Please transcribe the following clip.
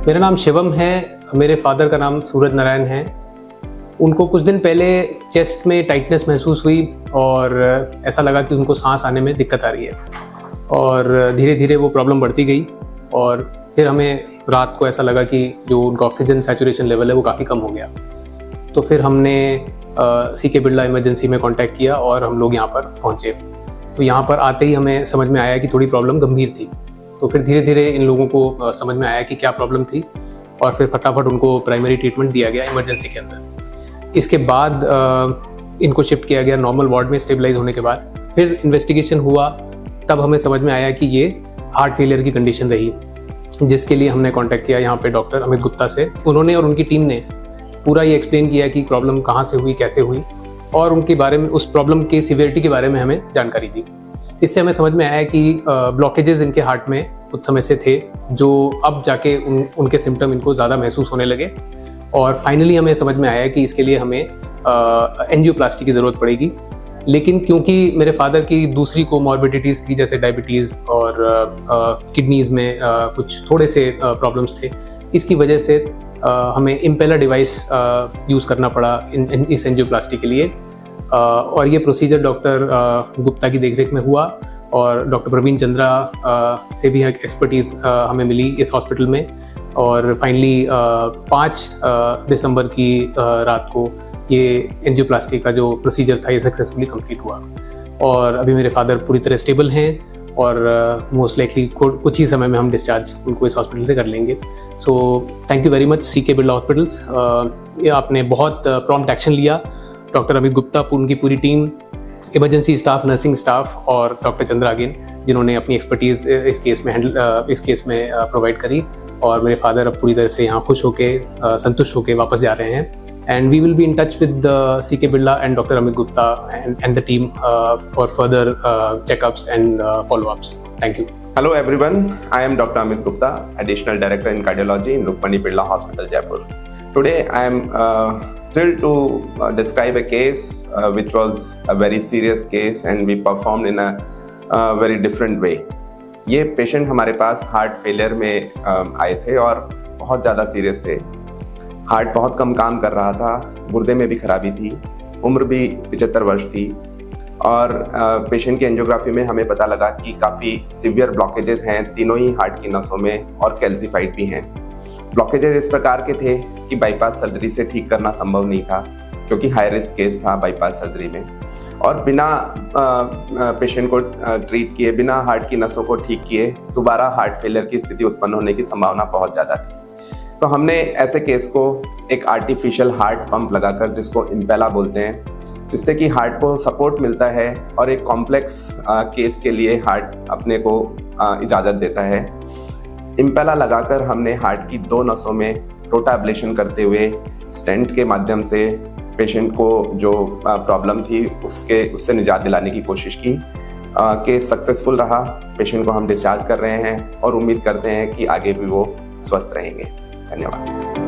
मेरा नाम शिवम है, मेरे फादर का नाम सूरज नारायण है। उनको कुछ दिन पहले चेस्ट में टाइटनेस महसूस हुई और ऐसा लगा कि उनको सांस आने में दिक्कत आ रही है और धीरे धीरे वो प्रॉब्लम बढ़ती गई और फिर हमें रात को ऐसा लगा कि जो उनका ऑक्सीजन सैचुरेशन लेवल है वो काफ़ी कम हो गया। तो फिर हमने सीके बिरला इमरजेंसी में कांटेक्ट किया और हम लोग यहाँ पर पहुँचे। तो यहाँ पर आते ही हमें समझ में आया कि थोड़ी प्रॉब्लम गंभीर थी। तो फिर धीरे धीरे इन लोगों को समझ में आया कि क्या प्रॉब्लम थी और फिर फटाफट उनको प्राइमरी ट्रीटमेंट दिया गया इमरजेंसी के अंदर। इसके बाद इनको शिफ्ट किया गया नॉर्मल वार्ड में स्टेबलाइज होने के बाद। फिर इन्वेस्टिगेशन हुआ, तब हमें समझ में आया कि ये हार्ट फेलियर की कंडीशन रही, जिसके लिए हमने कांटेक्ट किया यहाँ पे डॉक्टर अमित गुप्ता से। उन्होंने और उनकी टीम ने पूरा ये एक्सप्लेन किया कि प्रॉब्लम कहाँ से हुई, कैसे हुई और उनके बारे में, उस प्रॉब्लम की सीवियरिटी के बारे में हमें जानकारी दी। इससे हमें समझ में आया कि ब्लॉकेजेस इनके हार्ट में कुछ समय से थे, जो अब जाके उनके सिम्टम इनको ज़्यादा महसूस होने लगे और फाइनली हमें समझ में आया कि इसके लिए हमें एंजियोप्लास्टी की ज़रूरत पड़ेगी। लेकिन क्योंकि मेरे फादर की दूसरी कोमॉर्बिडिटीज़ थी, जैसे डायबिटीज़ और किडनीज़ में कुछ थोड़े से प्रॉब्लम्स थे, इसकी वजह से हमें इम्पेलर डिवाइस यूज़ करना पड़ा इस एंजियोप्लास्टी के लिए। और ये प्रोसीजर डॉक्टर गुप्ता की देखरेख में हुआ और डॉक्टर प्रवीण चंद्रा से भी एक्सपर्टीज़ हमें मिली इस हॉस्पिटल में। और फाइनली 5 दिसंबर की रात को ये एंजियोप्लास्टी का जो प्रोसीजर था ये सक्सेसफुली कंप्लीट हुआ और अभी मेरे फादर पूरी तरह स्टेबल हैं और मोस्ट लाइकली कुछ ही समय में हम डिस्चार्ज उनको इस हॉस्पिटल से कर लेंगे। So thank you very much CK Birla hospitals. ये आपने बहुत प्रॉम्प्ट एक्शन लिया। डॉक्टर अमित गुप्ता, उनकी पूरी team, emergency staff, nursing staff और डॉक्टर चंद्रा अगेन, जिन्होंने अपनी एक्सपर्टीज़ इस केस में प्रोवाइड करी और मेरे फादर अब पूरी तरह से यहाँ खुश होके, संतुष्ट होके वापस जा रहे हैं। And we will be in touch with CK Birla and Dr. Amit Gupta and the team for further checkups and follow-ups. Thank you. Hello everyone, I am Dr. Amit Gupta, Additional Director in Cardiology in Rukmani Birla Hospital, Jaipur. Today I am thrilled to describe a case which was a very serious case and we performed in a very different way. ये patient हमारे पास heart failure में आए थे और बहुत ज़्यादा serious थे। Heart बहुत कम काम कर रहा था, गुर्दे में भी खराबी थी, उम्र भी 75 वर्ष थी और पेशेंट की एंजियोग्राफी में हमें पता लगा कि काफ़ी सीवियर ब्लॉकेजेस हैं तीनों ही हार्ट की नसों में और कैल्सिफाइड भी हैं। ब्लॉकेजेस इस प्रकार के थे कि बाईपास सर्जरी से ठीक करना संभव नहीं था, क्योंकि हाई रिस्क केस था बाईपास सर्जरी में, और बिना पेशेंट को ट्रीट किए, बिना हार्ट की नसों को ठीक किए दोबारा हार्ट फेलियर की स्थिति उत्पन्न होने की संभावना बहुत ज़्यादा थी। तो हमने ऐसे केस को एक आर्टिफिशियल हार्ट पंप लगाकर, जिसको इम्पेला बोलते हैं, जिससे कि हार्ट को सपोर्ट मिलता है और एक कॉम्प्लेक्स केस के लिए हार्ट अपने को इजाज़त देता है। इम्पेला लगाकर हमने हार्ट की 2 नसों में रोटा एब्लेशन करते हुए स्टेंट के माध्यम से पेशेंट को जो प्रॉब्लम थी उससे निजात दिलाने की कोशिश की। केस सक्सेसफुल रहा, पेशेंट को हम डिस्चार्ज कर रहे हैं और उम्मीद करते हैं कि आगे भी वो स्वस्थ रहेंगे। धन्यवाद।